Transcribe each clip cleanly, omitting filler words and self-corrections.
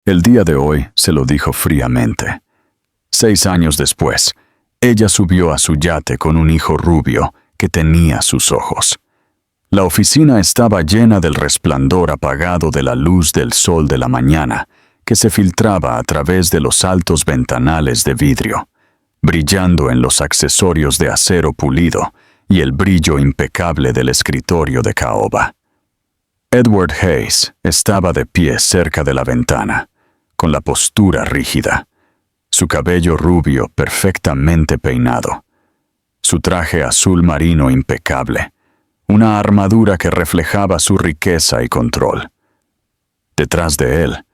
El día de hoy se lo dijo fríamente. 6 años después, ella subió a su yate con un hijo rubio que tenía sus ojos. La oficina estaba llena del resplandor apagado de la luz del sol de la mañana, que se filtraba a través de los altos ventanales de vidrio, brillando en los accesorios de acero pulido y el brillo impecable del escritorio de caoba. Edward Hayes estaba de pie cerca de la ventana, con la postura rígida, su cabello rubio perfectamente peinado, su traje azul marino impecable, una armadura que reflejaba su riqueza y control. Detrás de él,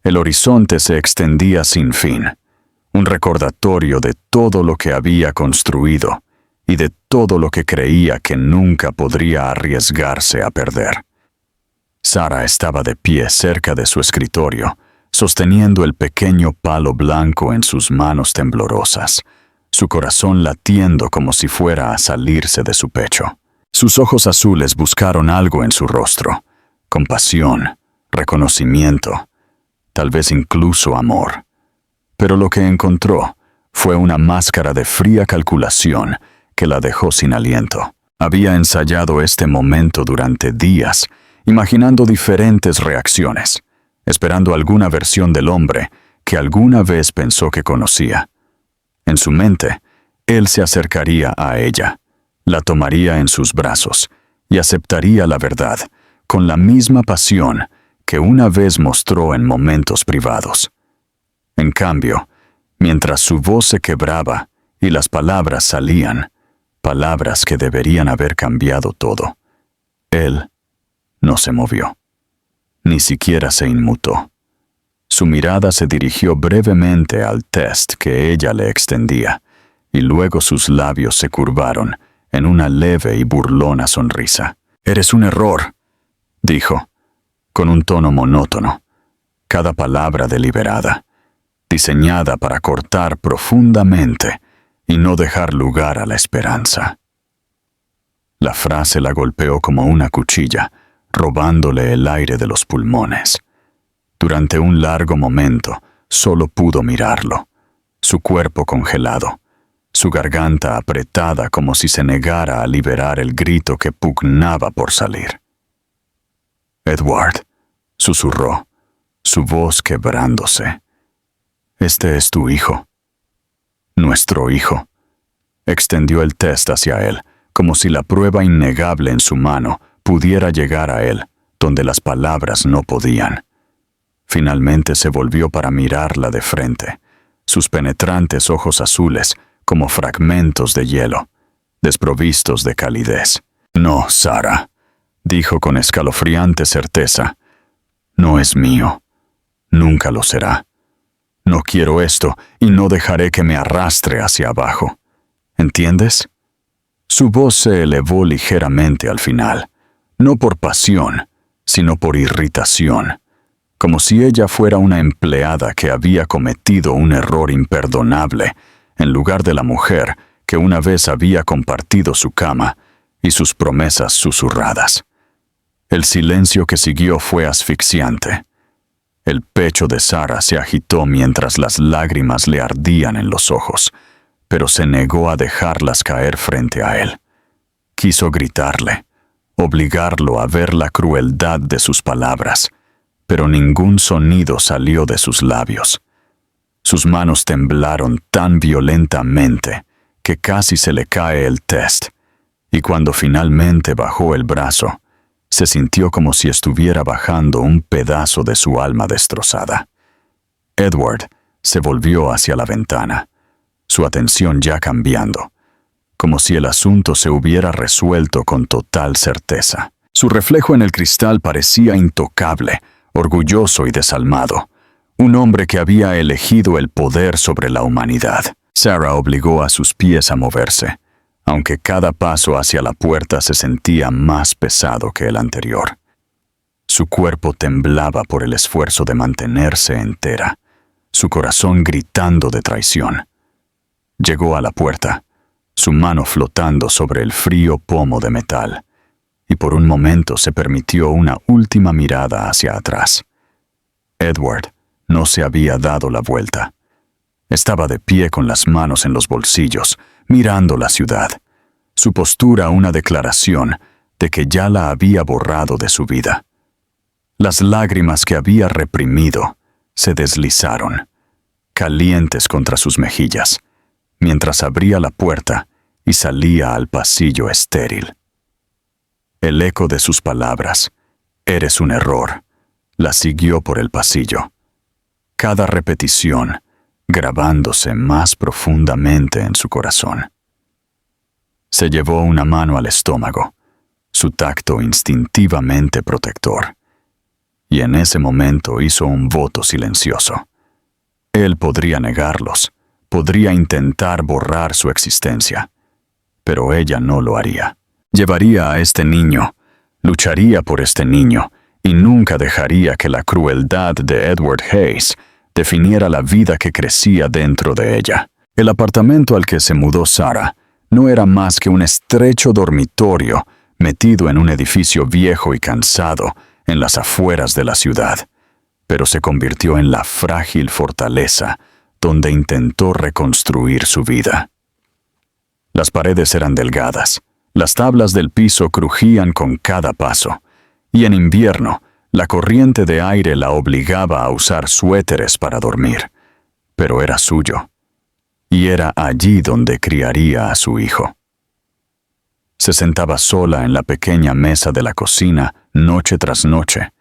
el horizonte se extendía sin fin, un recordatorio de todo lo que había construido y de todo lo que creía que nunca podría arriesgarse a perder. Sarah estaba de pie cerca de su escritorio, sosteniendo el pequeño palo blanco en sus manos temblorosas, su corazón latiendo como si fuera a salirse de su pecho. Sus ojos azules buscaron algo en su rostro: compasión, reconocimiento, tal vez incluso amor. Pero lo que encontró fue una máscara de fría calculación que la dejó sin aliento. Había ensayado este momento durante días, imaginando diferentes reacciones, esperando alguna versión del hombre que alguna vez pensó que conocía. En su mente, él se acercaría a ella, la tomaría en sus brazos y aceptaría la verdad con la misma pasión que una vez mostró en momentos privados. En cambio, mientras su voz se quebraba y las palabras salían, palabras que deberían haber cambiado todo, él no se movió, ni siquiera se inmutó. Su mirada se dirigió brevemente al test que ella le extendía, y luego sus labios se curvaron en una leve y burlona sonrisa. «Eres un error», dijo, con un tono monótono, cada palabra deliberada, diseñada para cortar profundamente y no dejar lugar a la esperanza. La frase la golpeó como una cuchilla, robándole el aire de los pulmones. Durante un largo momento, solo pudo mirarlo, su cuerpo congelado, su garganta apretada como si se negara a liberar el grito que pugnaba por salir. «Edward», susurró, su voz quebrándose. «Este es tu hijo». «Nuestro hijo». Extendió el test hacia él, como si la prueba innegable en su mano pudiera llegar a él, donde las palabras no podían. Finalmente se volvió para mirarla de frente, sus penetrantes ojos azules como fragmentos de hielo, desprovistos de calidez. «No, Sarah», dijo con escalofriante certeza, «no es mío. Nunca lo será. No quiero esto y no dejaré que me arrastre hacia abajo. ¿Entiendes?» Su voz se elevó ligeramente al final, no por pasión, sino por irritación, como si ella fuera una empleada que había cometido un error imperdonable, en lugar de la mujer que una vez había compartido su cama y sus promesas susurradas. El silencio que siguió fue asfixiante. El pecho de Sarah se agitó mientras las lágrimas le ardían en los ojos, pero se negó a dejarlas caer frente a él. Quiso gritarle, obligarlo a ver la crueldad de sus palabras, pero ningún sonido salió de sus labios. Sus manos temblaron tan violentamente que casi se le cae el test, y cuando finalmente bajó el brazo, se sintió como si estuviera bajando un pedazo de su alma destrozada. Edward se volvió hacia la ventana, su atención ya cambiando, como si el asunto se hubiera resuelto con total certeza. Su reflejo en el cristal parecía intocable, orgulloso y desalmado, un hombre que había elegido el poder sobre la humanidad. Sarah obligó a sus pies a moverse, aunque cada paso hacia la puerta se sentía más pesado que el anterior. Su cuerpo temblaba por el esfuerzo de mantenerse entera, su corazón gritando de traición. Llegó a la puerta, su mano flotando sobre el frío pomo de metal, y por un momento se permitió una última mirada hacia atrás. Edward no se había dado la vuelta. Estaba de pie con las manos en los bolsillos, mirando la ciudad. Su postura una declaración de que ya la había borrado de su vida. Las lágrimas que había reprimido se deslizaron, calientes contra sus mejillas, mientras abría la puerta y salía al pasillo estéril. El eco de sus palabras, «Eres un error», la siguió por el pasillo. Cada repetición grabándose más profundamente en su corazón. Se llevó una mano al estómago, su tacto instintivamente protector, y en ese momento hizo un voto silencioso. Él podría negarlos, podría intentar borrar su existencia, pero ella no lo haría. Llevaría a este niño, lucharía por este niño, y nunca dejaría que la crueldad de Edward Hayes definiera la vida que crecía dentro de ella. El apartamento al que se mudó Sarah no era más que un estrecho dormitorio metido en un edificio viejo y cansado en las afueras de la ciudad, pero se convirtió en la frágil fortaleza donde intentó reconstruir su vida. Las paredes eran delgadas, las tablas del piso crujían con cada paso, y en invierno la corriente de aire la obligaba a usar suéteres para dormir, pero era suyo, y era allí donde criaría a su hijo. Se sentaba sola en la pequeña mesa de la cocina noche tras noche,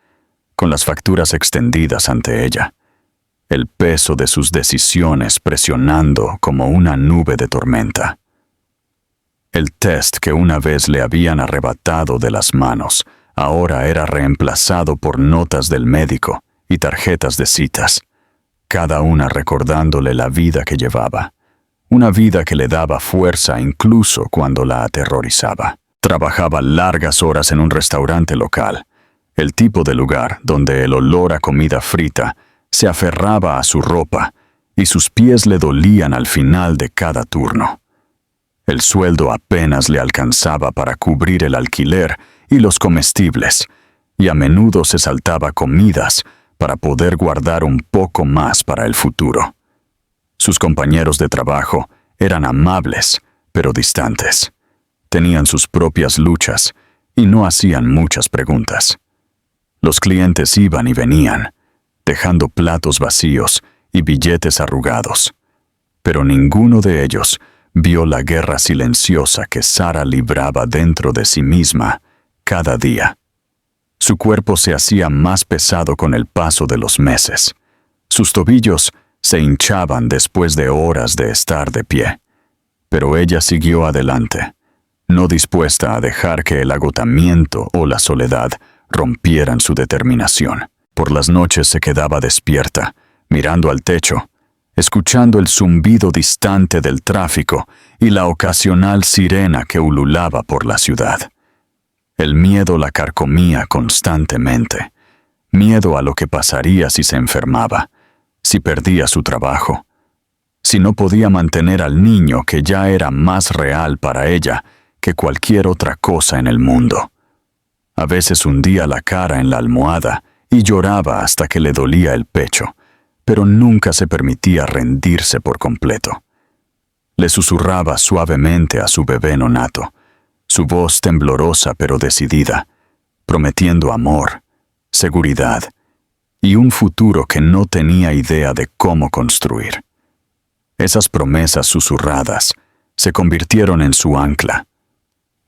con las facturas extendidas ante ella, el peso de sus decisiones presionando como una nube de tormenta. El test que una vez le habían arrebatado de las manos ahora era reemplazado por notas del médico y tarjetas de citas, cada una recordándole la vida que llevaba, una vida que le daba fuerza incluso cuando la aterrorizaba. Trabajaba largas horas en un restaurante local, el tipo de lugar donde el olor a comida frita se aferraba a su ropa y sus pies le dolían al final de cada turno. El sueldo apenas le alcanzaba para cubrir el alquiler y los comestibles, y a menudo se saltaba comidas para poder guardar un poco más para el futuro. Sus compañeros de trabajo eran amables, pero distantes. Tenían sus propias luchas y no hacían muchas preguntas. Los clientes iban y venían, dejando platos vacíos y billetes arrugados, pero ninguno de ellos vio la guerra silenciosa que Sarah libraba dentro de sí misma cada día. Su cuerpo se hacía más pesado con el paso de los meses. Sus tobillos se hinchaban después de horas de estar de pie, pero ella siguió adelante, no dispuesta a dejar que el agotamiento o la soledad rompieran su determinación. Por las noches se quedaba despierta, mirando al techo, escuchando el zumbido distante del tráfico y la ocasional sirena que ululaba por la ciudad. El miedo la carcomía constantemente, miedo a lo que pasaría si se enfermaba, si perdía su trabajo, si no podía mantener al niño que ya era más real para ella que cualquier otra cosa en el mundo. A veces hundía la cara en la almohada y lloraba hasta que le dolía el pecho, pero nunca se permitía rendirse por completo. Le susurraba suavemente a su bebé nonato, su voz temblorosa pero decidida, prometiendo amor, seguridad y un futuro que no tenía idea de cómo construir. Esas promesas susurradas se convirtieron en su ancla,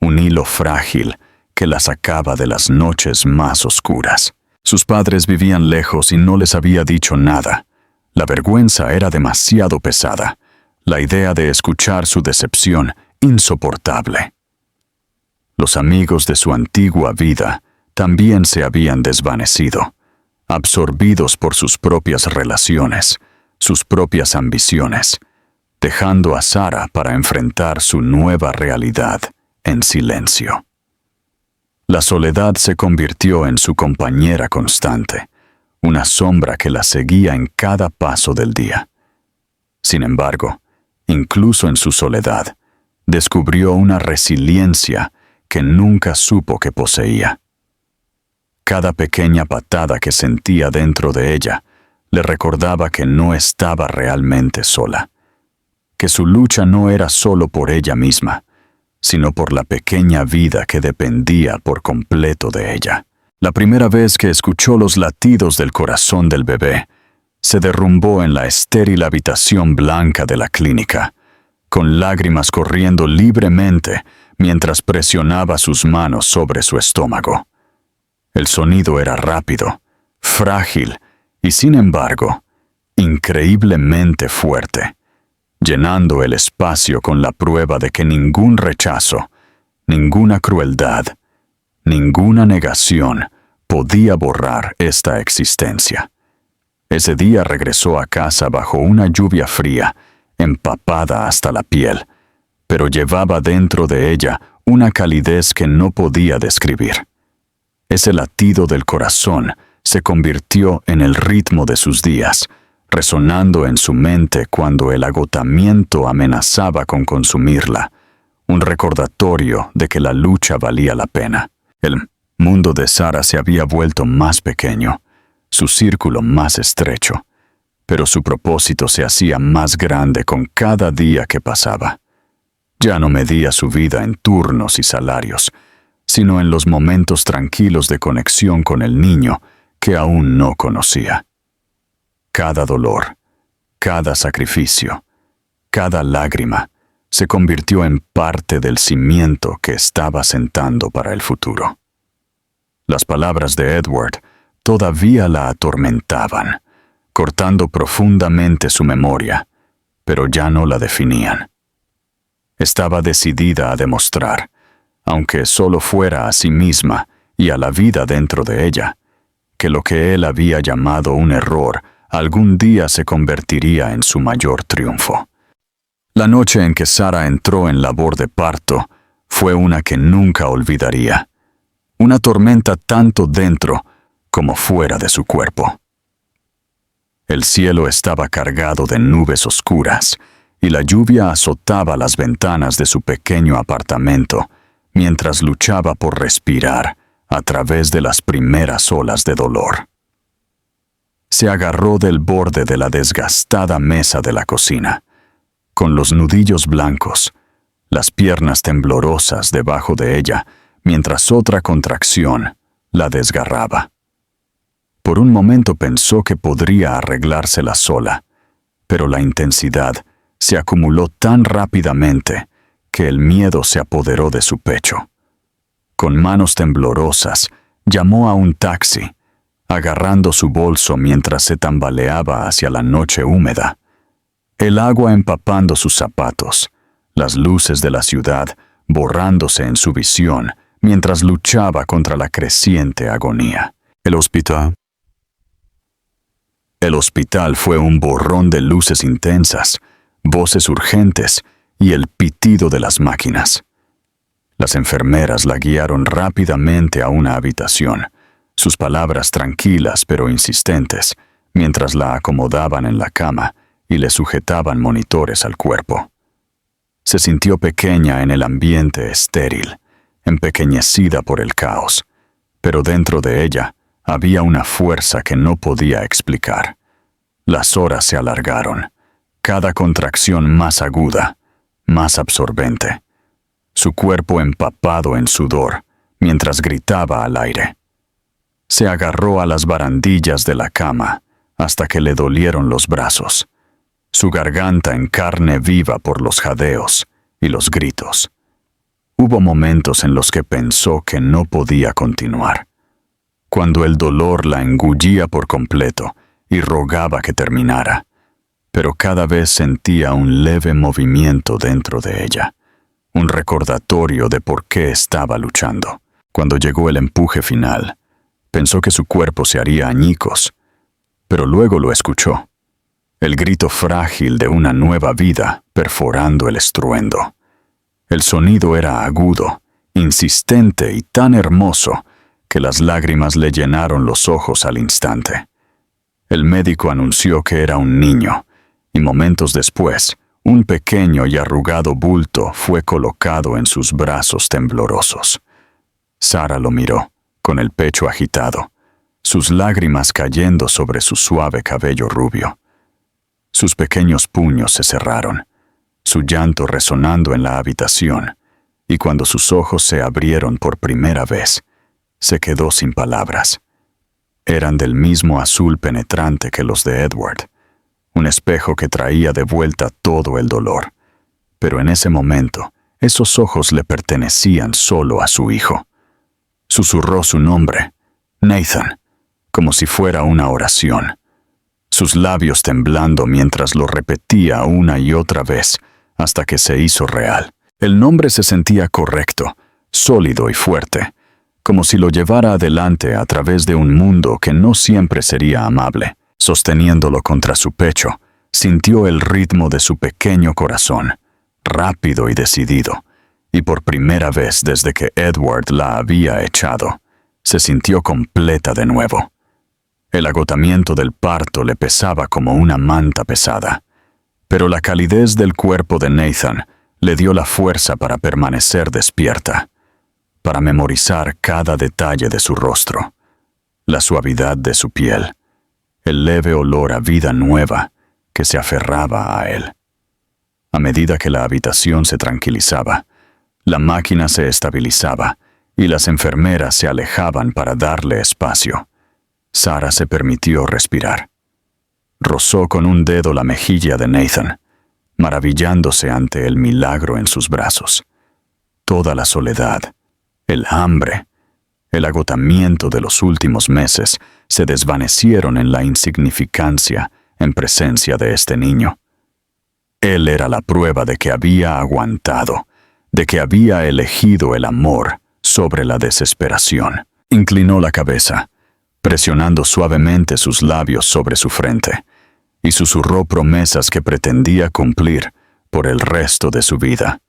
un hilo frágil que la sacaba de las noches más oscuras. Sus padres vivían lejos y no les había dicho nada. La vergüenza era demasiado pesada, la idea de escuchar su decepción insoportable. Los amigos de su antigua vida también se habían desvanecido, absorbidos por sus propias relaciones, sus propias ambiciones, dejando a Sarah para enfrentar su nueva realidad en silencio. La soledad se convirtió en su compañera constante, una sombra que la seguía en cada paso del día. Sin embargo, incluso en su soledad, descubrió una resiliencia que nunca supo que poseía. Cada pequeña patada que sentía dentro de ella le recordaba que no estaba realmente sola, que su lucha no era solo por ella misma, sino por la pequeña vida que dependía por completo de ella. La primera vez que escuchó los latidos del corazón del bebé, se derrumbó en la estéril habitación blanca de la clínica, con lágrimas corriendo libremente mientras presionaba sus manos sobre su estómago. El sonido era rápido, frágil y, sin embargo, increíblemente fuerte, llenando el espacio con la prueba de que ningún rechazo, ninguna crueldad, ninguna negación podía borrar esta existencia. Ese día regresó a casa bajo una lluvia fría, empapada hasta la piel, pero llevaba dentro de ella una calidez que no podía describir. Ese latido del corazón se convirtió en el ritmo de sus días, resonando en su mente cuando el agotamiento amenazaba con consumirla, un recordatorio de que la lucha valía la pena. El mundo de Sara se había vuelto más pequeño, su círculo más estrecho, pero su propósito se hacía más grande con cada día que pasaba. Ya no medía su vida en turnos y salarios, sino en los momentos tranquilos de conexión con el niño que aún no conocía. Cada dolor, cada sacrificio, cada lágrima se convirtió en parte del cimiento que estaba sentando para el futuro. Las palabras de Edward todavía la atormentaban, cortando profundamente su memoria, pero ya no la definían. Estaba decidida a demostrar, aunque solo fuera a sí misma y a la vida dentro de ella, que lo que él había llamado un error algún día se convertiría en su mayor triunfo. La noche en que Sara entró en labor de parto fue una que nunca olvidaría, una tormenta tanto dentro como fuera de su cuerpo. El cielo estaba cargado de nubes oscuras y la lluvia azotaba las ventanas de su pequeño apartamento mientras luchaba por respirar a través de las primeras olas de dolor. Se agarró del borde de la desgastada mesa de la cocina, con los nudillos blancos, las piernas temblorosas debajo de ella, mientras otra contracción la desgarraba. Por un momento pensó que podría arreglársela sola, pero la intensidad se acumuló tan rápidamente que el miedo se apoderó de su pecho. Con manos temblorosas, llamó a un taxi, agarrando su bolso mientras se tambaleaba hacia la noche húmeda. El agua empapando sus zapatos, las luces de la ciudad borrándose en su visión mientras luchaba contra la creciente agonía. El hospital fue un borrón de luces intensas, voces urgentes y el pitido de las máquinas. Las enfermeras la guiaron rápidamente a una habitación, sus palabras tranquilas pero insistentes, mientras la acomodaban en la cama y le sujetaban monitores al cuerpo. Se sintió pequeña en el ambiente estéril, empequeñecida por el caos, pero dentro de ella había una fuerza que no podía explicar. Las horas se alargaron, cada contracción más aguda, más absorbente, su cuerpo empapado en sudor mientras gritaba al aire. Se agarró a las barandillas de la cama hasta que le dolieron los brazos, su garganta en carne viva por los jadeos y los gritos. Hubo momentos en los que pensó que no podía continuar, cuando el dolor la engullía por completo y rogaba que terminara, pero cada vez sentía un leve movimiento dentro de ella, un recordatorio de por qué estaba luchando. Cuando llegó el empuje final, pensó que su cuerpo se haría añicos, pero luego lo escuchó, el grito frágil de una nueva vida perforando el estruendo. El sonido era agudo, insistente y tan hermoso que las lágrimas le llenaron los ojos al instante. El médico anunció que era un niño, y momentos después, un pequeño y arrugado bulto fue colocado en sus brazos temblorosos. Sara lo miró, con el pecho agitado, sus lágrimas cayendo sobre su suave cabello rubio. Sus pequeños puños se cerraron, su llanto resonando en la habitación, y cuando sus ojos se abrieron por primera vez, se quedó sin palabras. Eran del mismo azul penetrante que los de Edward, un espejo que traía de vuelta todo el dolor. Pero en ese momento, esos ojos le pertenecían solo a su hijo. Susurró su nombre, Nathan, como si fuera una oración, sus labios temblando mientras lo repetía una y otra vez hasta que se hizo real. El nombre se sentía correcto, sólido y fuerte, como si lo llevara adelante a través de un mundo que no siempre sería amable. Sosteniéndolo contra su pecho, sintió el ritmo de su pequeño corazón, rápido y decidido, y por primera vez desde que Edward la había echado, se sintió completa de nuevo. El agotamiento del parto le pesaba como una manta pesada, pero la calidez del cuerpo de Nathan le dio la fuerza para permanecer despierta, para memorizar cada detalle de su rostro, la suavidad de su piel, el leve olor a vida nueva que se aferraba a él. A medida que la habitación se tranquilizaba, la máquina se estabilizaba y las enfermeras se alejaban para darle espacio, Sarah se permitió respirar. Rozó con un dedo la mejilla de Nathan, maravillándose ante el milagro en sus brazos. Toda la soledad, el hambre, el agotamiento de los últimos meses se desvanecieron en la insignificancia en presencia de este niño. Él era la prueba de que había aguantado, de que había elegido el amor sobre la desesperación. Inclinó la cabeza, presionando suavemente sus labios sobre su frente, y susurró promesas que pretendía cumplir por el resto de su vida.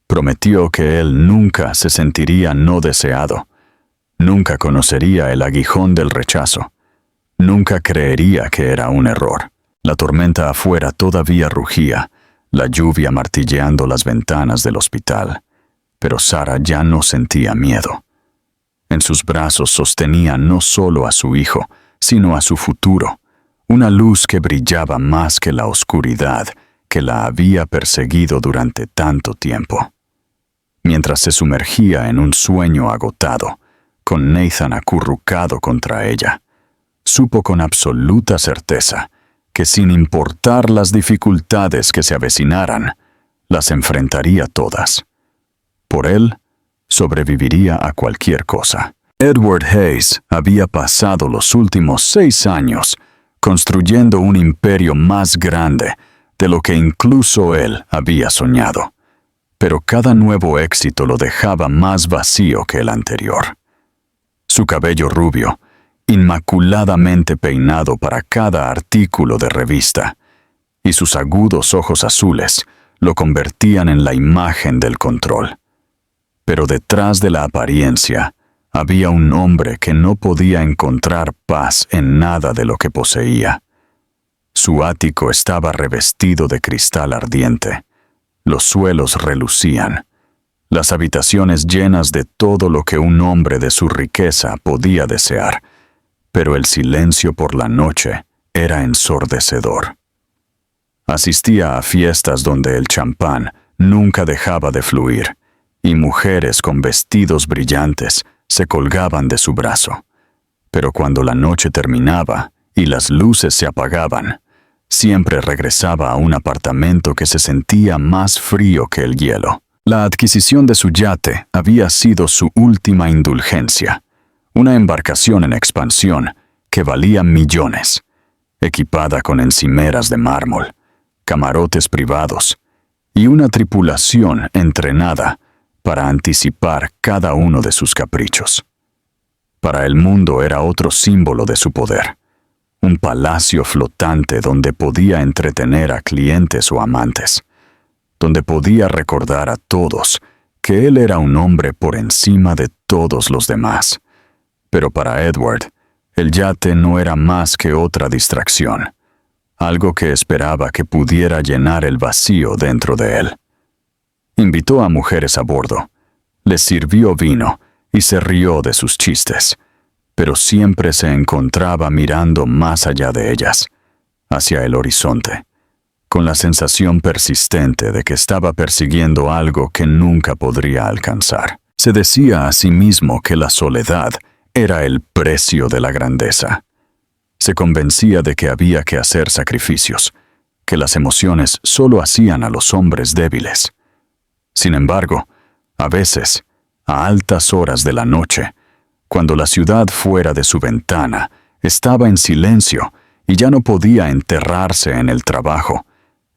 Prometió que él nunca se sentiría no deseado, nunca conocería el aguijón del rechazo, nunca creería que era un error. La tormenta afuera todavía rugía, la lluvia martilleando las ventanas del hospital, pero Sarah ya no sentía miedo. En sus brazos sostenía no solo a su hijo, sino a su futuro, una luz que brillaba más que la oscuridad que la había perseguido durante tanto tiempo. Mientras se sumergía en un sueño agotado, con Nathan acurrucado contra ella, supo con absoluta certeza que sin importar las dificultades que se avecinaran, las enfrentaría todas. Por él, sobreviviría a cualquier cosa. Edward Hayes había pasado los últimos 6 años construyendo un imperio más grande de lo que incluso él había soñado, pero cada nuevo éxito lo dejaba más vacío que el anterior. Su cabello rubio, inmaculadamente peinado para cada artículo de revista, y sus agudos ojos azules lo convertían en la imagen del control. Pero detrás de la apariencia había un hombre que no podía encontrar paz en nada de lo que poseía. Su ático estaba revestido de cristal ardiente, los suelos relucían, las habitaciones llenas de todo lo que un hombre de su riqueza podía desear, pero el silencio por la noche era ensordecedor. Asistía a fiestas donde el champán nunca dejaba de fluir, y mujeres con vestidos brillantes se colgaban de su brazo. Pero cuando la noche terminaba y las luces se apagaban, siempre regresaba a un apartamento que se sentía más frío que el hielo. La adquisición de su yate había sido su última indulgencia, una embarcación en expansión que valía millones, equipada con encimeras de mármol, camarotes privados y una tripulación entrenada para anticipar cada uno de sus caprichos. Para el mundo era otro símbolo de su poder, un palacio flotante donde podía entretener a clientes o amantes, donde podía recordar a todos que él era un hombre por encima de todos los demás. Pero para Edward, el yate no era más que otra distracción, algo que esperaba que pudiera llenar el vacío dentro de él. Invitó a mujeres a bordo, les sirvió vino y se rió de sus chistes, pero siempre se encontraba mirando más allá de ellas, hacia el horizonte, con la sensación persistente de que estaba persiguiendo algo que nunca podría alcanzar. Se decía a sí mismo que la soledad era el precio de la grandeza. Se convencía de que había que hacer sacrificios, que las emociones solo hacían a los hombres débiles. Sin embargo, a veces, a altas horas de la noche, cuando la ciudad fuera de su ventana estaba en silencio y ya no podía enterrarse en el trabajo,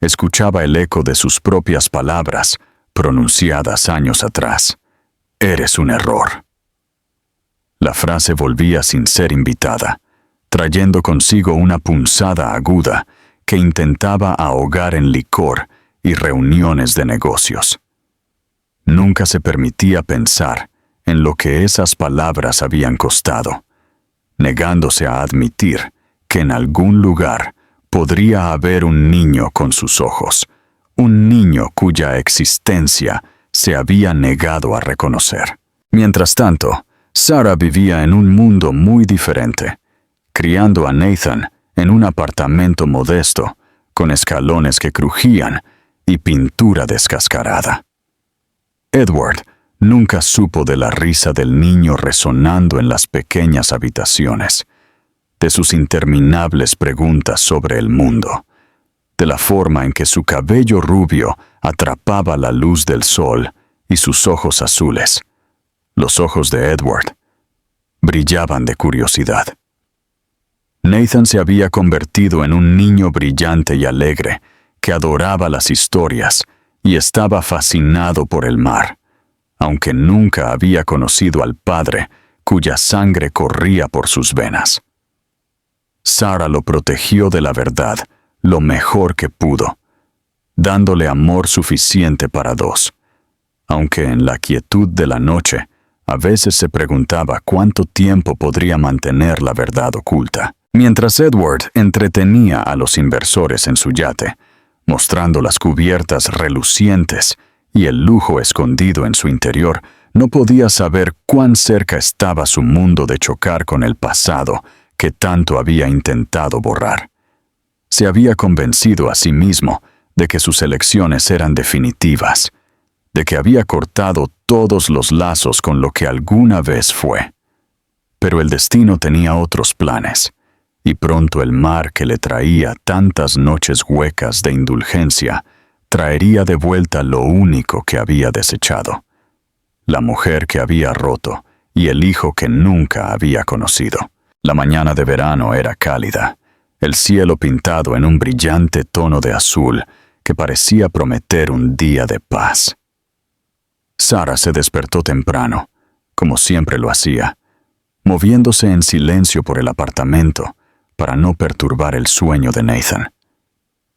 escuchaba el eco de sus propias palabras, pronunciadas años atrás. «Eres un error». La frase volvía sin ser invitada, trayendo consigo una punzada aguda que intentaba ahogar en licor y reuniones de negocios. Nunca se permitía pensar en lo que esas palabras habían costado, negándose a admitir que en algún lugar podría haber un niño con sus ojos, un niño cuya existencia se había negado a reconocer. Mientras tanto, Sarah vivía en un mundo muy diferente, criando a Nathan en un apartamento modesto, con escalones que crujían y pintura descascarada. Edward nunca supo de la risa del niño resonando en las pequeñas habitaciones, de sus interminables preguntas sobre el mundo, de la forma en que su cabello rubio atrapaba la luz del sol y sus ojos azules. Los ojos de Edward brillaban de curiosidad. Nathan se había convertido en un niño brillante y alegre que adoraba las historias y estaba fascinado por el mar, aunque nunca había conocido al padre cuya sangre corría por sus venas. Sarah lo protegió de la verdad lo mejor que pudo, dándole amor suficiente para dos, aunque en la quietud de la noche a veces se preguntaba cuánto tiempo podría mantener la verdad oculta. Mientras Edward entretenía a los inversores en su yate, mostrando las cubiertas relucientes y el lujo escondido en su interior, no podía saber cuán cerca estaba su mundo de chocar con el pasado que tanto había intentado borrar. Se había convencido a sí mismo de que sus elecciones eran definitivas, de que había cortado todos los lazos con lo que alguna vez fue. Pero el destino tenía otros planes, y pronto el mar que le traía tantas noches huecas de indulgencia traería de vuelta lo único que había desechado, la mujer que había roto y el hijo que nunca había conocido. La mañana de verano era cálida, el cielo pintado en un brillante tono de azul que parecía prometer un día de paz. Sarah se despertó temprano, como siempre lo hacía, moviéndose en silencio por el apartamento para no perturbar el sueño de Nathan.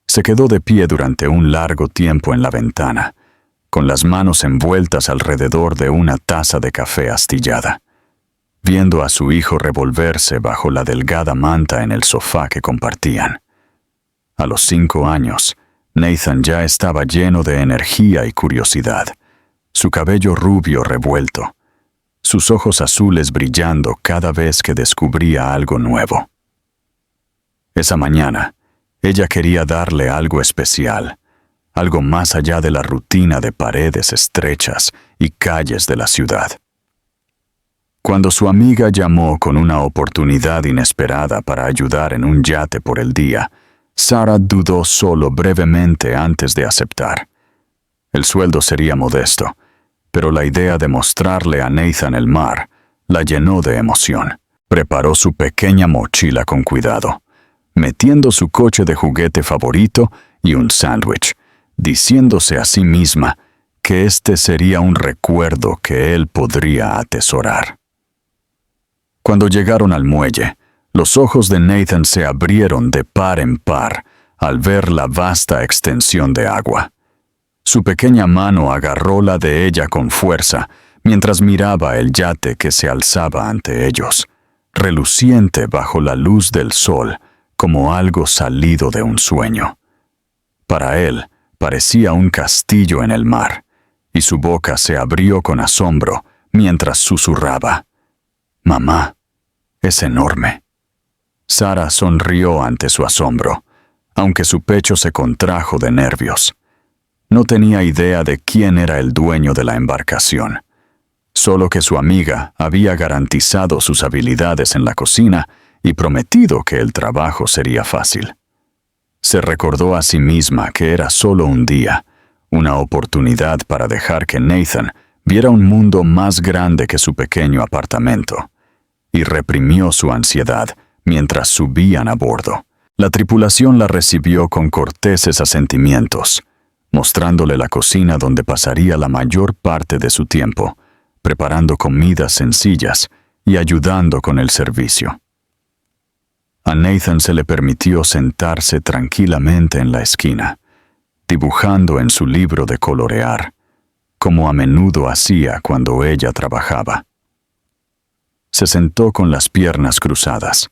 Se quedó de pie durante un largo tiempo en la ventana, con las manos envueltas alrededor de una taza de café astillada, viendo a su hijo revolverse bajo la delgada manta en el sofá que compartían. A los 5 años, Nathan ya estaba lleno de energía y curiosidad, su cabello rubio revuelto, sus ojos azules brillando cada vez que descubría algo nuevo. Esa mañana, ella quería darle algo especial, algo más allá de la rutina de paredes estrechas y calles de la ciudad. Cuando su amiga llamó con una oportunidad inesperada para ayudar en un yate por el día, Sarah dudó solo brevemente antes de aceptar. El sueldo sería modesto, pero la idea de mostrarle a Nathan el mar la llenó de emoción. Preparó su pequeña mochila con cuidado, metiendo su coche de juguete favorito y un sándwich, diciéndose a sí misma que este sería un recuerdo que él podría atesorar. Cuando llegaron al muelle, los ojos de Nathan se abrieron de par en par al ver la vasta extensión de agua. Su pequeña mano agarró la de ella con fuerza mientras miraba el yate que se alzaba ante ellos, reluciente bajo la luz del sol como algo salido de un sueño. Para él parecía un castillo en el mar, y su boca se abrió con asombro mientras susurraba: «Mamá, Es enorme. Sara sonrió ante su asombro, aunque su pecho se contrajo de nervios. No tenía idea de quién era el dueño de la embarcación, solo que su amiga había garantizado sus habilidades en la cocina y prometido que el trabajo sería fácil. Se recordó a sí misma que era solo un día, una oportunidad para dejar que Nathan viera un mundo más grande que su pequeño apartamento, y reprimió su ansiedad mientras subían a bordo. La tripulación la recibió con corteses asentimientos, mostrándole la cocina donde pasaría la mayor parte de su tiempo, preparando comidas sencillas y ayudando con el servicio. A Nathan se le permitió sentarse tranquilamente en la esquina, dibujando en su libro de colorear, como a menudo hacía cuando ella trabajaba. Se sentó con las piernas cruzadas,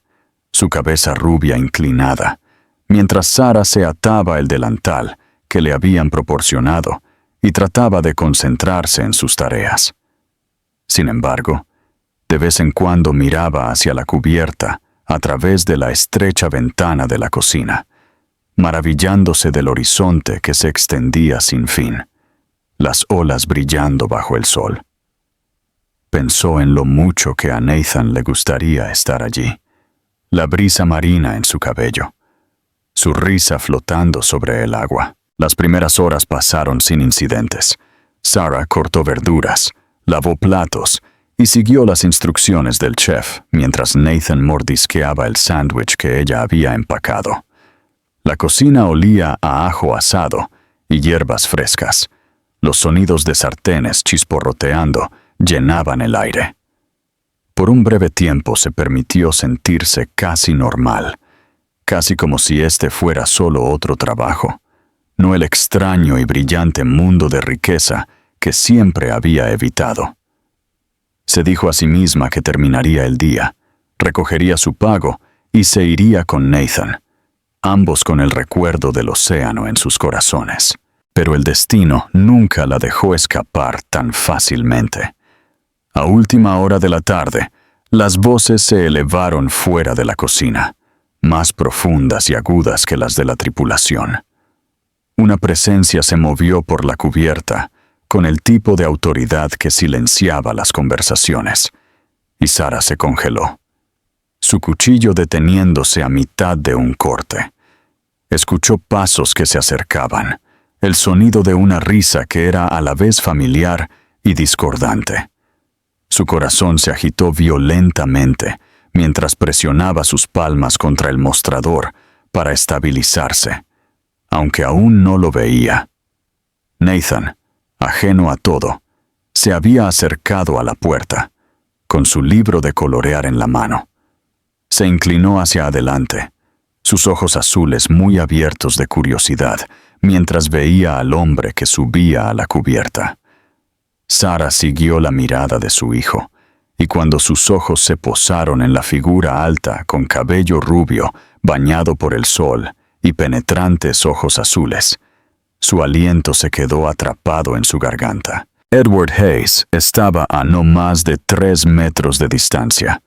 su cabeza rubia inclinada, mientras Sara se ataba el delantal que le habían proporcionado y trataba de concentrarse en sus tareas. Sin embargo, de vez en cuando miraba hacia la cubierta a través de la estrecha ventana de la cocina, maravillándose del horizonte que se extendía sin fin, las olas brillando bajo el sol. Pensó en lo mucho que a Nathan le gustaría estar allí, la brisa marina en su cabello, su risa flotando sobre el agua. Las primeras horas pasaron sin incidentes. Sara cortó verduras, lavó platos y siguió las instrucciones del chef mientras Nathan mordisqueaba el sándwich que ella había empacado. La cocina olía a ajo asado y hierbas frescas. Los sonidos de sartenes chisporroteando llenaban el aire. Por un breve tiempo se permitió sentirse casi normal, casi como si este fuera solo otro trabajo, no el extraño y brillante mundo de riqueza que siempre había evitado. Se dijo a sí misma que terminaría el día, recogería su pago y se iría con Nathan, ambos con el recuerdo del océano en sus corazones. Pero el destino nunca la dejó escapar tan fácilmente. A última hora de la tarde, las voces se elevaron fuera de la cocina, más profundas y agudas que las de la tripulación. Una presencia se movió por la cubierta, con el tipo de autoridad que silenciaba las conversaciones, y Sara se congeló, su cuchillo deteniéndose a mitad de un corte. Escuchó pasos que se acercaban, el sonido de una risa que era a la vez familiar y discordante. Su corazón se agitó violentamente mientras presionaba sus palmas contra el mostrador para estabilizarse, aunque aún no lo veía. Nathan, ajeno a todo, se había acercado a la puerta, con su libro de colorear en la mano. Se inclinó hacia adelante, sus ojos azules muy abiertos de curiosidad, mientras veía al hombre que subía a la cubierta. Sara siguió la mirada de su hijo, y cuando sus ojos se posaron en la figura alta con cabello rubio, bañado por el sol, y penetrantes ojos azules, su aliento se quedó atrapado en su garganta. Edward Hayes estaba a no más de 3 metros de distancia,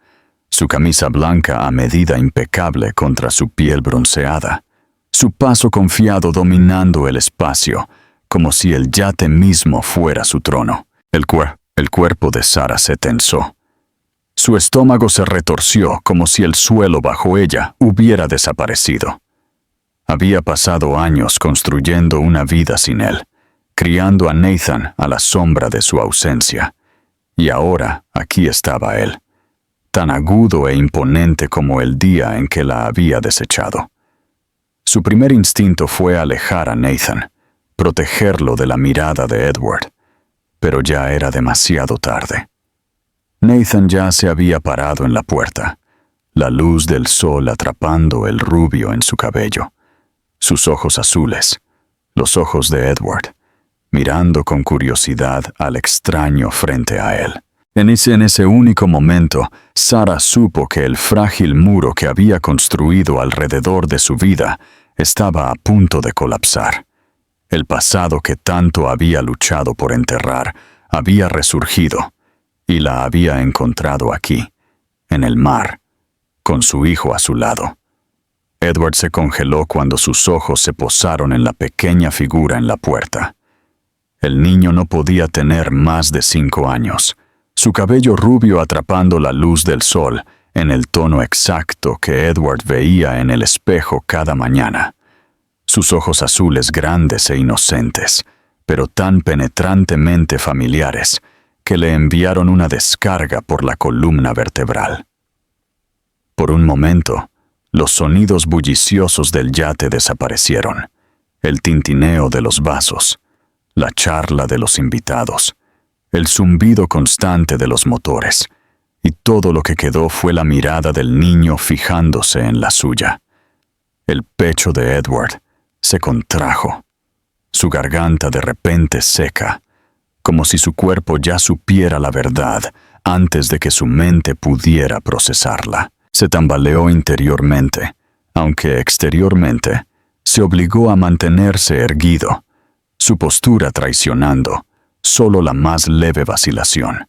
su camisa blanca a medida impecable contra su piel bronceada, su paso confiado dominando el espacio, como si el yate mismo fuera su trono. El cuerpo de Sara se tensó. Su estómago se retorció como si el suelo bajo ella hubiera desaparecido. Había pasado años construyendo una vida sin él, criando a Nathan a la sombra de su ausencia. Y ahora aquí estaba él, tan agudo e imponente como el día en que la había desechado. Su primer instinto fue alejar a Nathan, protegerlo de la mirada de Edward, pero ya era demasiado tarde. Nathan ya se había parado en la puerta, la luz del sol atrapando el rubio en su cabello, sus ojos azules, los ojos de Edward, mirando con curiosidad al extraño frente a él. En ese único momento, Sara supo que el frágil muro que había construido alrededor de su vida estaba a punto de colapsar. El pasado que tanto había luchado por enterrar había resurgido y la había encontrado aquí, en el mar, con su hijo a su lado. Edward se congeló cuando sus ojos se posaron en la pequeña figura en la puerta. El niño no podía tener más de 5 años, su cabello rubio atrapando la luz del sol en el tono exacto que Edward veía en el espejo cada mañana. Sus ojos azules grandes e inocentes, pero tan penetrantemente familiares, que le enviaron una descarga por la columna vertebral. Por un momento, los sonidos bulliciosos del yate desaparecieron, el tintineo de los vasos, la charla de los invitados, el zumbido constante de los motores, y todo lo que quedó fue la mirada del niño fijándose en la suya. El pecho de Edward se contrajo, su garganta de repente seca, como si su cuerpo ya supiera la verdad antes de que su mente pudiera procesarla. Se tambaleó interiormente, aunque exteriormente se obligó a mantenerse erguido, su postura traicionando solo la más leve vacilación.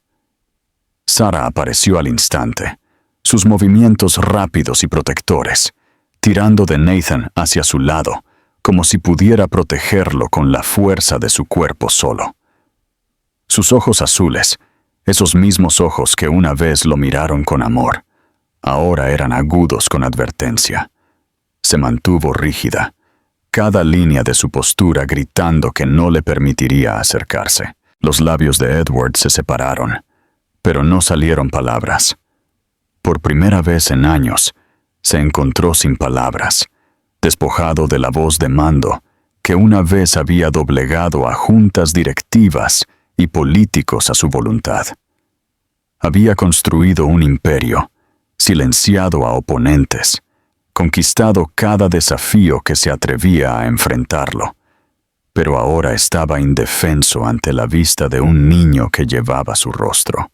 Sarah apareció al instante, sus movimientos rápidos y protectores, tirando de Nathan hacia su lado, como si pudiera protegerlo con la fuerza de su cuerpo solo. Sus ojos azules, esos mismos ojos que una vez lo miraron con amor, ahora eran agudos con advertencia. Se mantuvo rígida, cada línea de su postura gritando que no le permitiría acercarse. Los labios de Edward se separaron, pero no salieron palabras. Por primera vez en años, se encontró sin palabras, despojado de la voz de mando que una vez había doblegado a juntas directivas y políticos a su voluntad. Había construido un imperio, silenciado a oponentes, conquistado cada desafío que se atrevía a enfrentarlo, pero ahora estaba indefenso ante la vista de un niño que llevaba su rostro.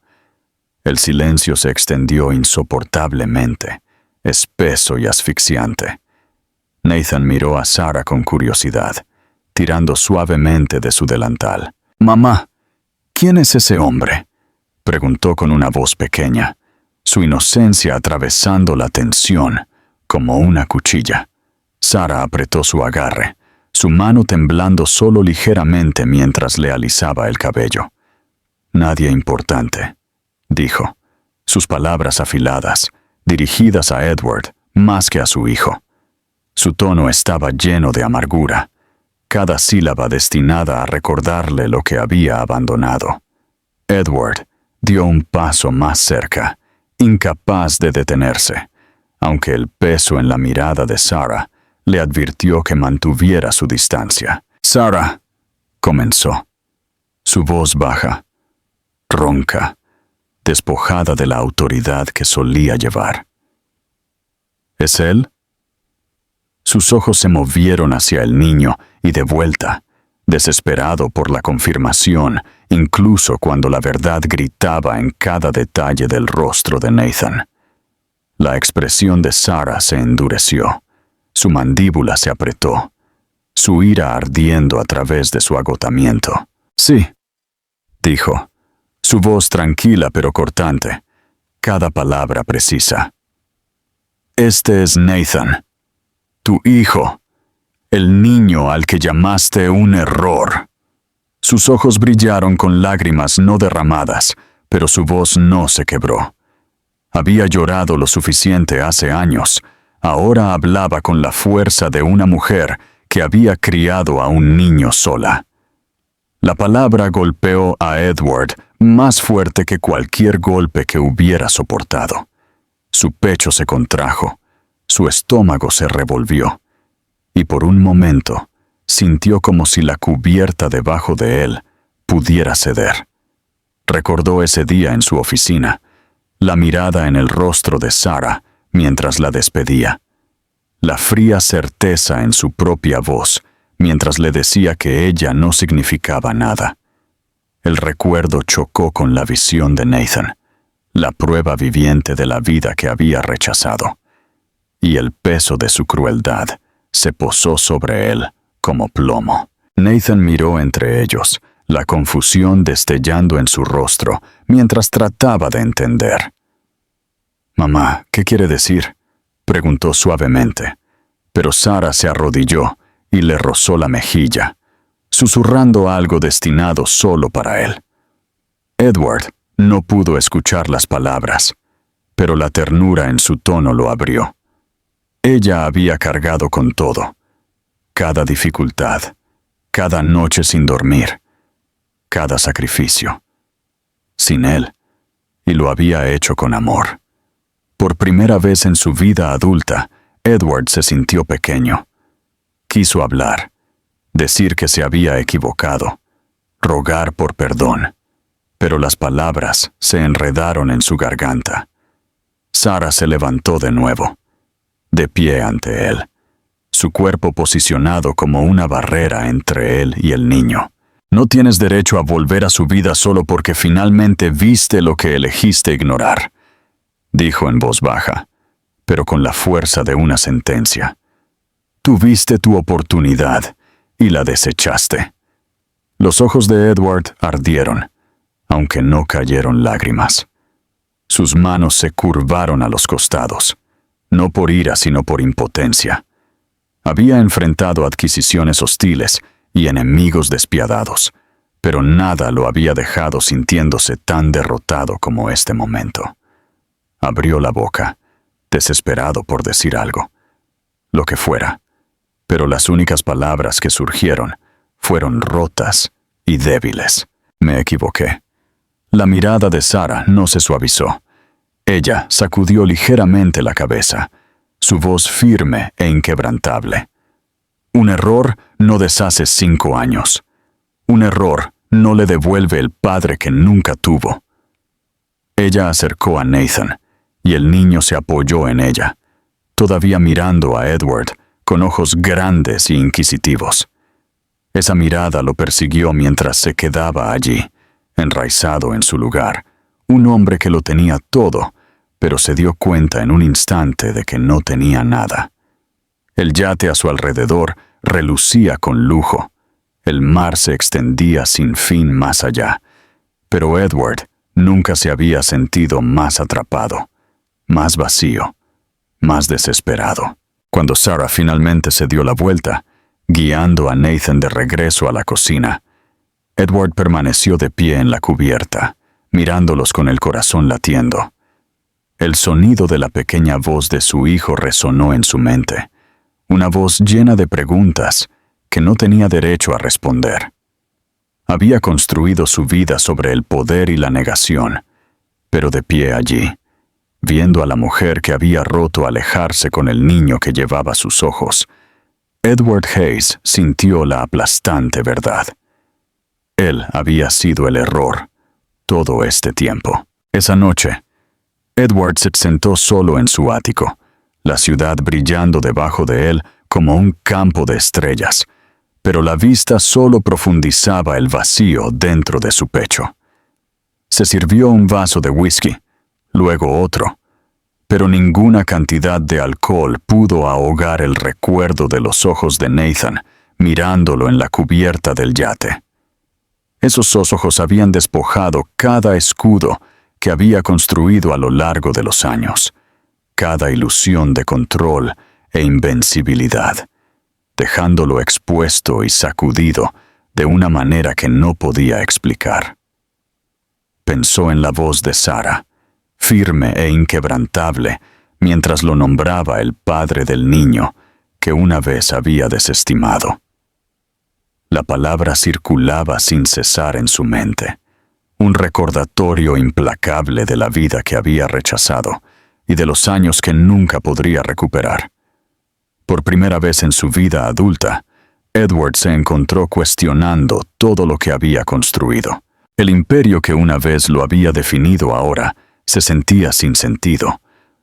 El silencio se extendió insoportablemente, espeso y asfixiante. Nathan miró a Sarah con curiosidad, tirando suavemente de su delantal. «Mamá, ¿quién es ese hombre?», preguntó con una voz pequeña, su inocencia atravesando la tensión como una cuchilla. Sarah apretó su agarre, su mano temblando solo ligeramente mientras le alisaba el cabello. «Nadie importante», dijo, sus palabras afiladas, dirigidas a Edward más que a su hijo. Su tono estaba lleno de amargura, cada sílaba destinada a recordarle lo que había abandonado. Edward dio un paso más cerca, incapaz de detenerse, aunque el peso en la mirada de Sarah le advirtió que mantuviera su distancia. «Sarah», comenzó, su voz baja, ronca, despojada de la autoridad que solía llevar. «¿Es él?». Sus ojos se movieron hacia el niño y de vuelta, desesperado por la confirmación, incluso cuando la verdad gritaba en cada detalle del rostro de Nathan. La expresión de Sarah se endureció, su mandíbula se apretó, su ira ardiendo a través de su agotamiento. «Sí», dijo, su voz tranquila pero cortante, cada palabra precisa. «Este es Nathan, tu hijo, el niño al que llamaste un error». Sus ojos brillaron con lágrimas no derramadas, pero su voz no se quebró. Había llorado lo suficiente hace años, ahora hablaba con la fuerza de una mujer que había criado a un niño sola. La palabra golpeó a Edward más fuerte que cualquier golpe que hubiera soportado. Su pecho se contrajo, su estómago se revolvió, y por un momento sintió como si la cubierta debajo de él pudiera ceder. Recordó ese día en su oficina, la mirada en el rostro de Sarah mientras la despedía, la fría certeza en su propia voz mientras le decía que ella no significaba nada. El recuerdo chocó con la visión de Nathan, la prueba viviente de la vida que había rechazado, y el peso de su crueldad se posó sobre él como plomo. Nathan miró entre ellos, la confusión destellando en su rostro mientras trataba de entender. «Mamá, ¿qué quiere decir?», preguntó suavemente, pero Sara se arrodilló y le rozó la mejilla, susurrando algo destinado solo para él. Edward no pudo escuchar las palabras, pero la ternura en su tono lo abrió. Ella había cargado con todo, cada dificultad, cada noche sin dormir, cada sacrificio, sin él, y lo había hecho con amor. Por primera vez en su vida adulta, Edward se sintió pequeño. Quiso hablar, decir que se había equivocado, rogar por perdón, pero las palabras se enredaron en su garganta. Sara se levantó de nuevo, de pie ante él, su cuerpo posicionado como una barrera entre él y el niño. «No tienes derecho a volver a su vida solo porque finalmente viste lo que elegiste ignorar», dijo en voz baja, pero con la fuerza de una sentencia. «Tuviste tu oportunidad y la desechaste». Los ojos de Edward ardieron, aunque no cayeron lágrimas. Sus manos se curvaron a los costados, no por ira sino por impotencia. Había enfrentado adquisiciones hostiles y enemigos despiadados, pero nada lo había dejado sintiéndose tan derrotado como este momento. Abrió la boca, desesperado por decir algo, lo que fuera, pero las únicas palabras que surgieron fueron rotas y débiles. «Me equivoqué». La mirada de Sara no se suavizó. Ella sacudió ligeramente la cabeza, su voz firme e inquebrantable. «Un error no deshace 5 años. Un error no le devuelve el padre que nunca tuvo». Ella acercó a Nathan, y el niño se apoyó en ella, todavía mirando a Edward con ojos grandes e inquisitivos. Esa mirada lo persiguió mientras se quedaba allí, enraizado en su lugar, un hombre que lo tenía todo, pero se dio cuenta en un instante de que no tenía nada. El yate a su alrededor relucía con lujo, el mar se extendía sin fin más allá, pero Edward nunca se había sentido más atrapado, más vacío, más desesperado. Cuando Sara finalmente se dio la vuelta, guiando a Nathan de regreso a la cocina, Edward permaneció de pie en la cubierta, mirándolos con el corazón latiendo. El sonido de la pequeña voz de su hijo resonó en su mente, una voz llena de preguntas que no tenía derecho a responder. Había construido su vida sobre el poder y la negación, pero de pie allí, viendo a la mujer que había roto alejarse con el niño que llevaba a sus ojos, Edward Hayes sintió la aplastante verdad. Él había sido el error todo este tiempo. Esa noche, Edward se sentó solo en su ático, la ciudad brillando debajo de él como un campo de estrellas, pero la vista solo profundizaba el vacío dentro de su pecho. Se sirvió un vaso de whisky, luego otro, pero ninguna cantidad de alcohol pudo ahogar el recuerdo de los ojos de Nathan mirándolo en la cubierta del yate. Esos ojos habían despojado cada escudo que había construido a lo largo de los años, cada ilusión de control e invencibilidad, dejándolo expuesto y sacudido de una manera que no podía explicar. Pensó en la voz de Sara, firme e inquebrantable, mientras lo nombraba el padre del niño que una vez había desestimado. La palabra circulaba sin cesar en su mente, un recordatorio implacable de la vida que había rechazado y de los años que nunca podría recuperar. Por primera vez en su vida adulta, Edward se encontró cuestionando todo lo que había construido. El imperio que una vez lo había definido ahora se sentía sin sentido.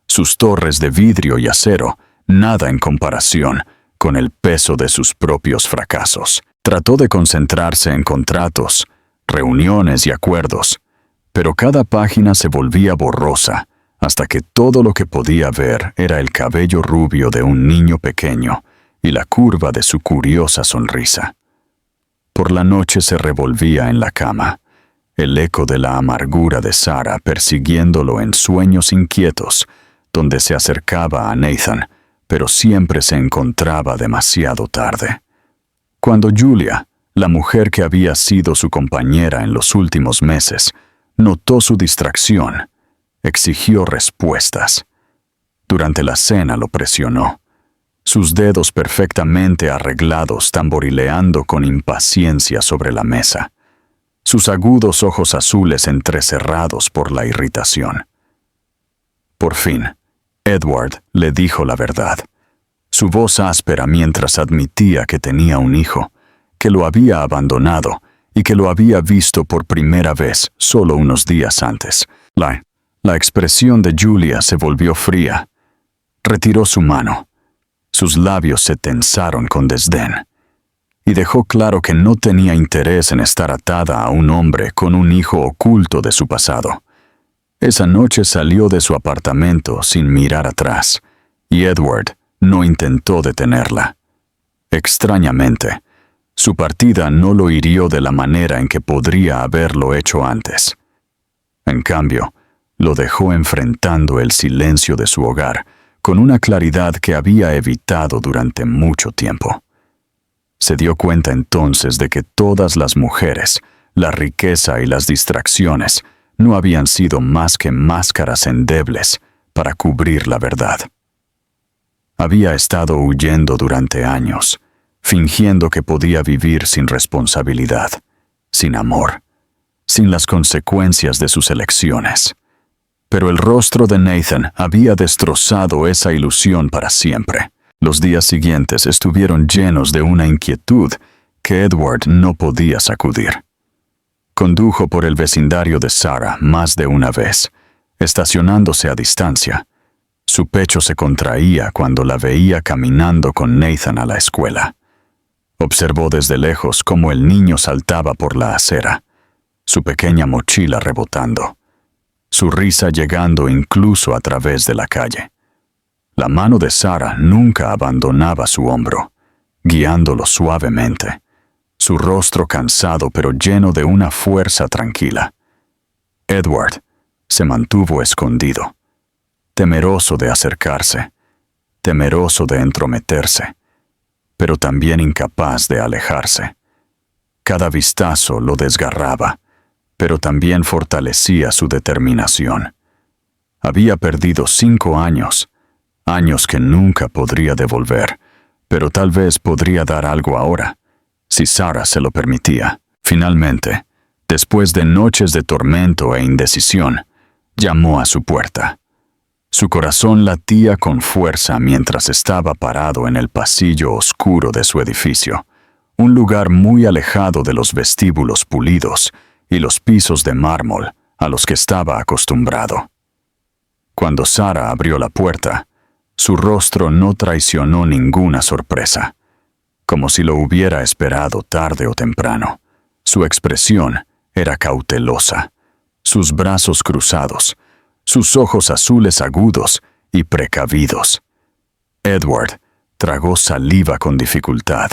Sus torres de vidrio y acero, nada en comparación con el peso de sus propios fracasos. Trató de concentrarse en contratos, reuniones y acuerdos, pero cada página se volvía borrosa hasta que todo lo que podía ver era el cabello rubio de un niño pequeño y la curva de su curiosa sonrisa. Por la noche se revolvía en la cama, el eco de la amargura de Sara persiguiéndolo en sueños inquietos donde se acercaba a Nathan, pero siempre se encontraba demasiado tarde. Cuando Julia, la mujer que había sido su compañera en los últimos meses, notó su distracción, exigió respuestas. Durante la cena lo presionó, sus dedos perfectamente arreglados tamborileando con impaciencia sobre la mesa, sus agudos ojos azules entrecerrados por la irritación. Por fin, Edward le dijo la verdad, su voz áspera mientras admitía que tenía un hijo, que lo había abandonado y que lo había visto por primera vez solo unos días antes. La expresión de Julia se volvió fría. Retiró su mano. Sus labios se tensaron con desdén, y dejó claro que no tenía interés en estar atada a un hombre con un hijo oculto de su pasado. Esa noche salió de su apartamento sin mirar atrás, y Edward no intentó detenerla. Extrañamente, su partida no lo hirió de la manera en que podría haberlo hecho antes. En cambio, lo dejó enfrentando el silencio de su hogar, con una claridad que había evitado durante mucho tiempo. Se dio cuenta entonces de que todas las mujeres, la riqueza y las distracciones no habían sido más que máscaras endebles para cubrir la verdad. Había estado huyendo durante años, fingiendo que podía vivir sin responsabilidad, sin amor, sin las consecuencias de sus elecciones. Pero el rostro de Nathan había destrozado esa ilusión para siempre. Los días siguientes estuvieron llenos de una inquietud que Edward no podía sacudir. Condujo por el vecindario de Sarah más de una vez, estacionándose a distancia. Su pecho se contraía cuando la veía caminando con Nathan a la escuela. Observó desde lejos cómo el niño saltaba por la acera, su pequeña mochila rebotando, su risa llegando incluso a través de la calle. La mano de Sarah nunca abandonaba su hombro, guiándolo suavemente, su rostro cansado pero lleno de una fuerza tranquila. Edward se mantuvo escondido, temeroso de acercarse, temeroso de entrometerse, pero también incapaz de alejarse. Cada vistazo lo desgarraba, pero también fortalecía su determinación. Había perdido 5 años, años que nunca podría devolver, pero tal vez podría dar algo ahora, si Sarah se lo permitía. Finalmente, después de noches de tormento e indecisión, llamó a su puerta. Su corazón latía con fuerza mientras estaba parado en el pasillo oscuro de su edificio, un lugar muy alejado de los vestíbulos pulidos y los pisos de mármol a los que estaba acostumbrado. Cuando Sarah abrió la puerta, su rostro no traicionó ninguna sorpresa, como si lo hubiera esperado tarde o temprano. Su expresión era cautelosa, sus brazos cruzados, sus ojos azules agudos y precavidos. Edward tragó saliva con dificultad,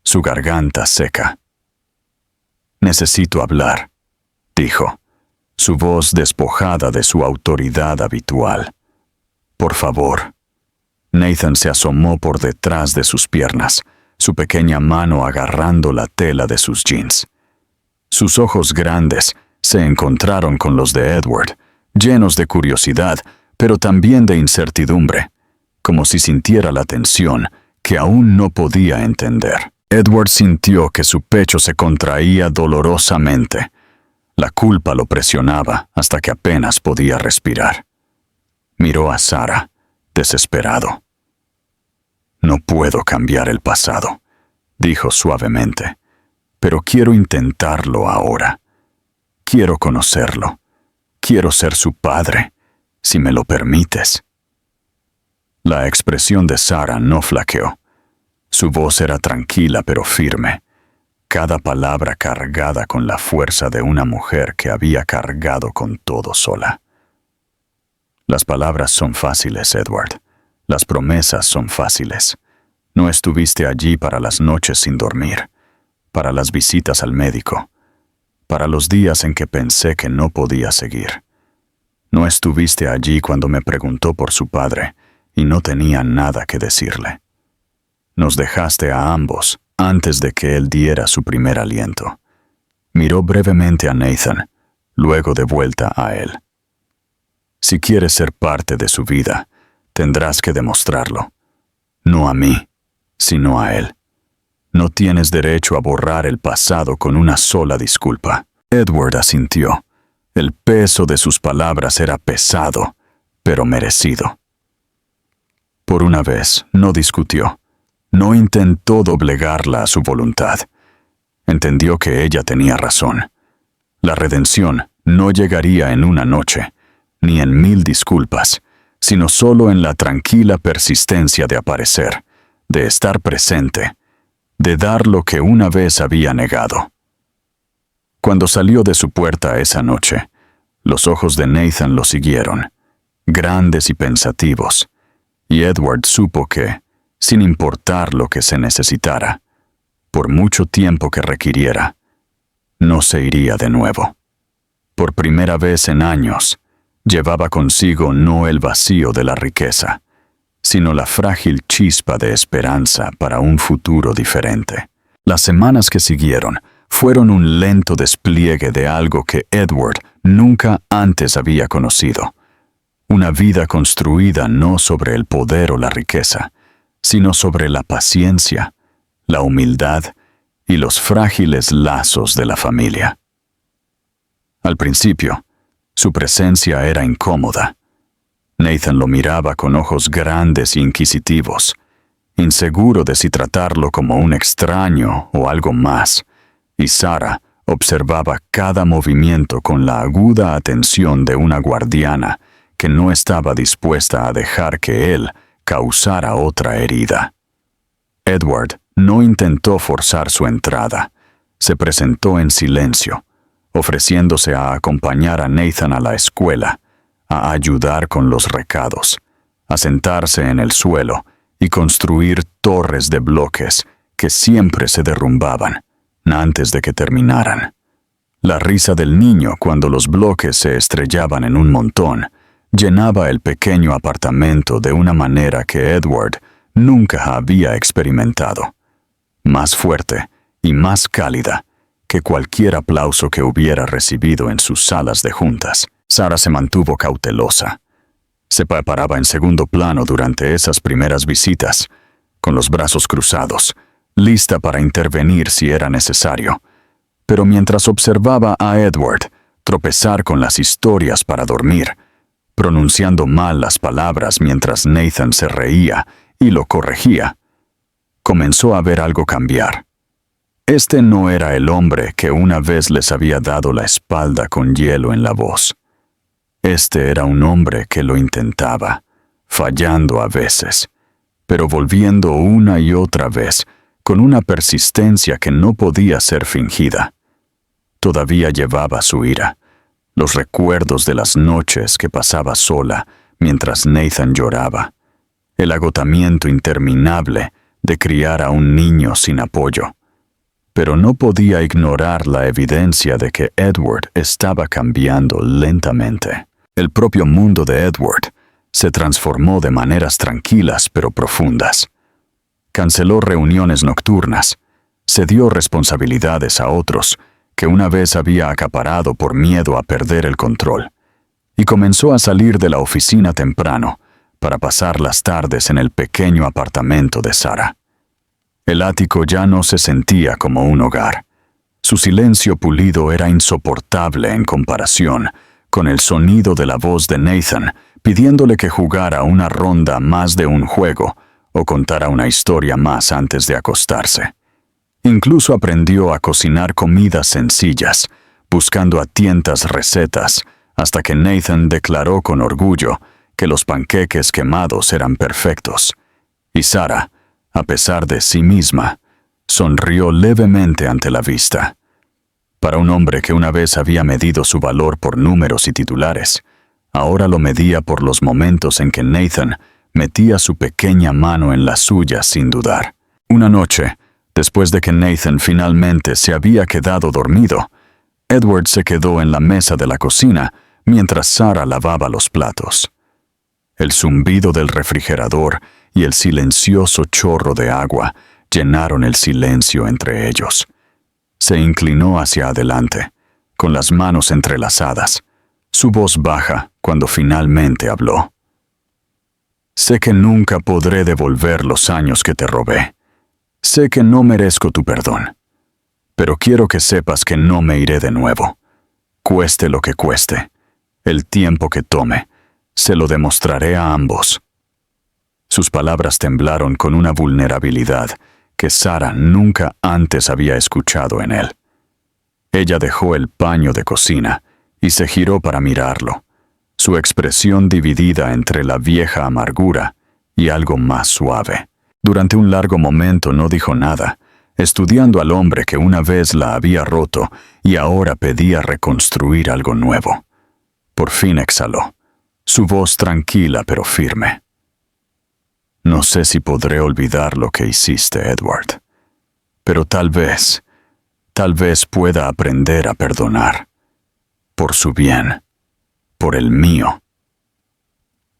su garganta seca. «Necesito hablar», dijo, su voz despojada de su autoridad habitual. «Por favor». Nathan se asomó por detrás de sus piernas, su pequeña mano agarrando la tela de sus jeans. Sus ojos grandes se encontraron con los de Edward, llenos de curiosidad, pero también de incertidumbre, como si sintiera la tensión que aún no podía entender. Edward sintió que su pecho se contraía dolorosamente. La culpa lo presionaba hasta que apenas podía respirar. Miró a Sarah, desesperado. «No puedo cambiar el pasado», dijo suavemente, «pero quiero intentarlo ahora. Quiero conocerlo. Quiero ser su padre, si me lo permites». La expresión de Sarah no flaqueó. Su voz era tranquila pero firme, cada palabra cargada con la fuerza de una mujer que había cargado con todo sola. «Las palabras son fáciles, Edward. Las promesas son fáciles. No estuviste allí para las noches sin dormir, para las visitas al médico, para los días en que pensé que no podía seguir. No estuviste allí cuando me preguntó por su padre y no tenía nada que decirle. Nos dejaste a ambos antes de que él diera su primer aliento. Miró brevemente a Nathan, luego de vuelta a él. Si quieres ser parte de su vida, tendrás que demostrarlo. No a mí, sino a él. No tienes derecho a borrar el pasado con una sola disculpa. Edward asintió. El peso de sus palabras era pesado, pero merecido. Por una vez, no discutió. No intentó doblegarla a su voluntad. Entendió que ella tenía razón. La redención no llegaría en una noche, ni en 1000 disculpas, sino solo en la tranquila persistencia de aparecer, de estar presente, de dar lo que una vez había negado. Cuando salió de su puerta esa noche, los ojos de Nathan lo siguieron, grandes y pensativos, y Edward supo que, sin importar lo que se necesitara, por mucho tiempo que requiriera, no se iría de nuevo. Por primera vez en años, llevaba consigo no el vacío de la riqueza, sino la frágil chispa de esperanza para un futuro diferente. Las semanas que siguieron fueron un lento despliegue de algo que Edward nunca antes había conocido. Una vida construida no sobre el poder o la riqueza, sino sobre la paciencia, la humildad y los frágiles lazos de la familia. Al principio, su presencia era incómoda. Nathan lo miraba con ojos grandes e inquisitivos, inseguro de si tratarlo como un extraño o algo más, y Sarah observaba cada movimiento con la aguda atención de una guardiana que no estaba dispuesta a dejar que él causara otra herida. Edward no intentó forzar su entrada. Se presentó en silencio, ofreciéndose a acompañar a Nathan a la escuela, a ayudar con los recados, a sentarse en el suelo y construir torres de bloques que siempre se derrumbaban antes de que terminaran. La risa del niño cuando los bloques se estrellaban en un montón llenaba el pequeño apartamento de una manera que Edward nunca había experimentado, más fuerte y más cálida que cualquier aplauso que hubiera recibido en sus salas de juntas. Sarah se mantuvo cautelosa. Se preparaba en segundo plano durante esas primeras visitas, con los brazos cruzados, lista para intervenir si era necesario. Pero mientras observaba a Edward tropezar con las historias para dormir, pronunciando mal las palabras mientras Nathan se reía y lo corregía, comenzó a ver algo cambiar. Este no era el hombre que una vez les había dado la espalda con hielo en la voz. Este era un hombre que lo intentaba, fallando a veces, pero volviendo una y otra vez con una persistencia que no podía ser fingida. Todavía llevaba su ira, los recuerdos de las noches que pasaba sola mientras Nathan lloraba, el agotamiento interminable de criar a un niño sin apoyo. Pero no podía ignorar la evidencia de que Edward estaba cambiando lentamente. El propio mundo de Edward se transformó de maneras tranquilas pero profundas. Canceló reuniones nocturnas, cedió responsabilidades a otros que una vez había acaparado por miedo a perder el control, y comenzó a salir de la oficina temprano para pasar las tardes en el pequeño apartamento de Sarah. El ático ya no se sentía como un hogar. Su silencio pulido era insoportable en comparación con el sonido de la voz de Nathan pidiéndole que jugara una ronda más de un juego o contara una historia más antes de acostarse. Incluso aprendió a cocinar comidas sencillas, buscando a tientas recetas, hasta que Nathan declaró con orgullo que los panqueques quemados eran perfectos. Y Sarah, a pesar de sí misma, sonrió levemente ante la vista. Para un hombre que una vez había medido su valor por números y titulares, ahora lo medía por los momentos en que Nathan metía su pequeña mano en la suya sin dudar. Una noche, después de que Nathan finalmente se había quedado dormido, Edward se quedó en la mesa de la cocina mientras Sara lavaba los platos. El zumbido del refrigerador y el silencioso chorro de agua llenaron el silencio entre ellos. Se inclinó hacia adelante, con las manos entrelazadas, su voz baja cuando finalmente habló. Sé que nunca podré devolver los años que te robé. Sé que no merezco tu perdón. Pero quiero que sepas que no me iré de nuevo. Cueste lo que cueste, el tiempo que tome, se lo demostraré a ambos. Sus palabras temblaron con una vulnerabilidad que Sara nunca antes había escuchado en él. Ella dejó el paño de cocina y se giró para mirarlo, su expresión dividida entre la vieja amargura y algo más suave. Durante un largo momento no dijo nada, estudiando al hombre que una vez la había roto y ahora pedía reconstruir algo nuevo. Por fin exhaló, su voz tranquila pero firme. No sé si podré olvidar lo que hiciste, Edward, pero tal vez pueda aprender a perdonar. Por su bien, por el mío.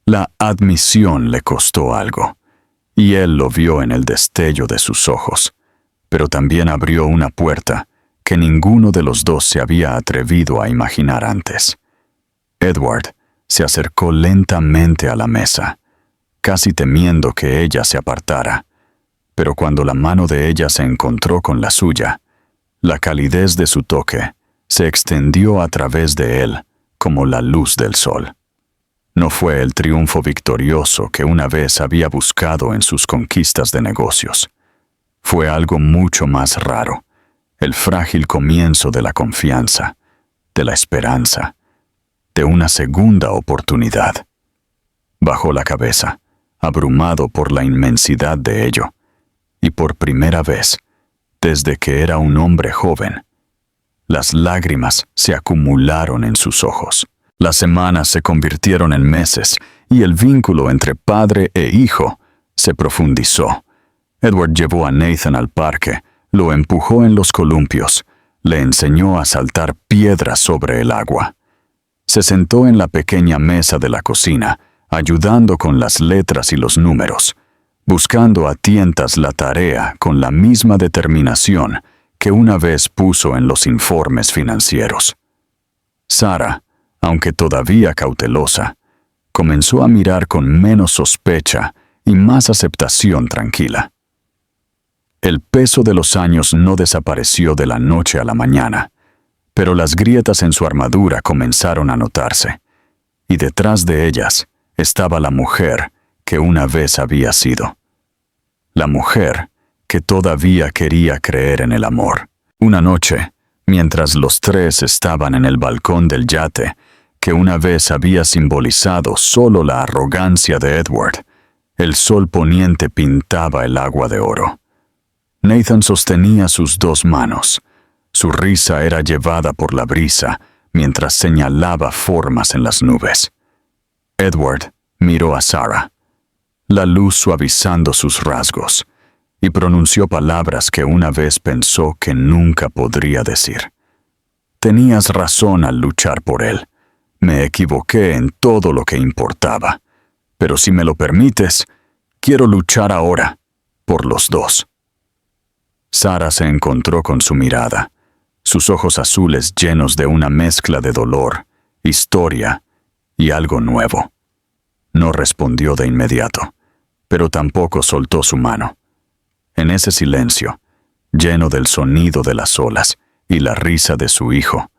La admisión le costó algo, y él lo vio en el destello de sus ojos, pero también abrió una puerta que ninguno de los dos se había atrevido a imaginar antes. Edward se acercó lentamente a la mesa, casi temiendo que ella se apartara, pero cuando la mano de ella se encontró con la suya, la calidez de su toque se extendió a través de él como la luz del sol. No fue el triunfo victorioso que una vez había buscado en sus conquistas de negocios. Fue algo mucho más raro, el frágil comienzo de la confianza, de la esperanza, de una segunda oportunidad. Bajó la cabeza, abrumado por la inmensidad de ello, y por primera vez, desde que era un hombre joven, las lágrimas se acumularon en sus ojos. Las semanas se convirtieron en meses y el vínculo entre padre e hijo se profundizó. Edward llevó a Nathan al parque, lo empujó en los columpios, le enseñó a saltar piedras sobre el agua. Se sentó en la pequeña mesa de la cocina, ayudando con las letras y los números, buscando a tientas la tarea con la misma determinación que una vez puso en los informes financieros. Sara, aunque todavía cautelosa, comenzó a mirar con menos sospecha y más aceptación tranquila. El peso de los años no desapareció de la noche a la mañana, pero las grietas en su armadura comenzaron a notarse, y detrás de ellas estaba la mujer que una vez había sido. La mujer que todavía quería creer en el amor. Una noche, mientras los tres estaban en el balcón del yate, que una vez había simbolizado solo la arrogancia de Edward, el sol poniente pintaba el agua de oro. Nathan sostenía sus dos manos. Su risa era llevada por la brisa mientras señalaba formas en las nubes. Edward miró a Sara, la luz suavizando sus rasgos, y pronunció palabras que una vez pensó que nunca podría decir. Tenías razón al luchar por él. Me equivoqué en todo lo que importaba. Pero si me lo permites, quiero luchar ahora, por los dos. Sara se encontró con su mirada, sus ojos azules llenos de una mezcla de dolor, historia y algo nuevo. No respondió de inmediato, pero tampoco soltó su mano. En ese silencio, lleno del sonido de las olas y la risa de su hijo,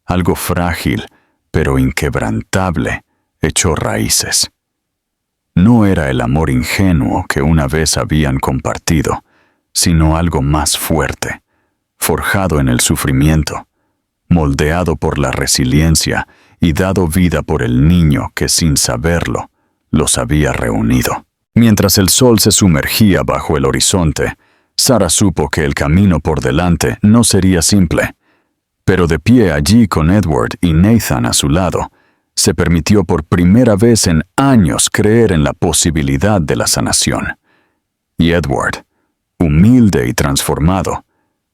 algo frágil pero inquebrantable echó raíces. No era el amor ingenuo que una vez habían compartido, sino algo más fuerte, forjado en el sufrimiento, moldeado por la resiliencia y dado vida por el niño que sin saberlo los había reunido. Mientras el sol se sumergía bajo el horizonte, Sara supo que el camino por delante no sería simple, pero de pie allí con Edward y Nathan a su lado, se permitió por primera vez en años creer en la posibilidad de la sanación. Y Edward, humilde y transformado,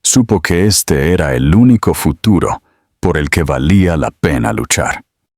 supo que este era el único futuro por el que valía la pena luchar.